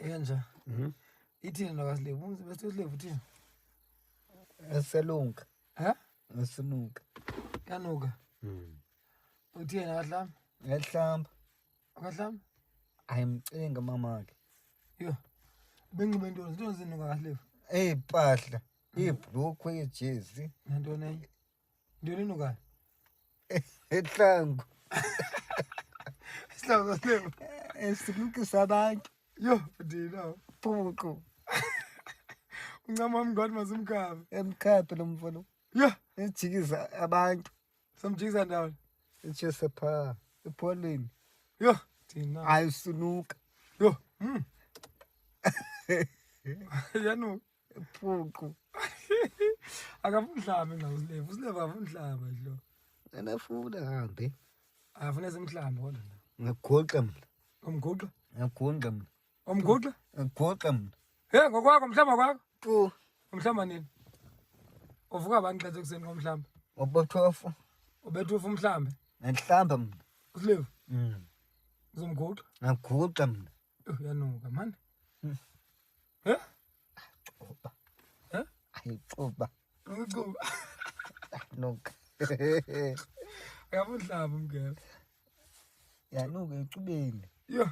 Yenja. Ithini nokaSilevu? Bese uSilevu uthini? Eselunga. Ha? Esinuka. Kanuka. Uthini akahlamba? Ehlamba. Akahlamba? Ayimcinga mamake. Yo. Bengibe ntoni? Zinto zinuka kaSilevu. Impahla, ibhlukwe, ijezi. Nantoni enye? Ntoni inukayo? Ehlangu. Isihlangu kaSilevu. Esilukisa abantu. Yo, udina. Phuqu. Uncama mngani mazimkhaphe. Emkhaphe lo mfana. Yo, Ejikiza abantu. samjikisa ndawoni. Echese pha epholeni. Yo, thina. Ayisunuka. Yo. Yanuka. Phuqu. Akafuni mhlawumbe uSilevu. uSilevu afuni mhlawumbe dlo. Anafuna hambe. Afuna esemhlawumbe kodwa la. Ngagqoqa mina. Umguqa? Ngagqoqa mina. Umguqa? Ngagqoqa mina. He, ngokwakho mhlamba kwakho? Tu. Umhlamba nini? Uvuka abantu xethe kuseni komhlamba. Obothofu. Ubethu ufu mhlambe. Ngihlamba mina. uSilevu. Uzomguqa? Ngagqoqa mina. Yanuka man. He? Xoba. He? Ayixoba. Ucuba. Nuka. Uyafuna mhlamba mngebe. Yanuka ecubeni. Yo.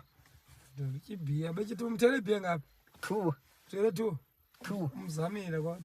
Ndolike ibhiya. Bethi umthele ibhiya ngaphi? 2. Thele 2. 2. Umzamile kodwa.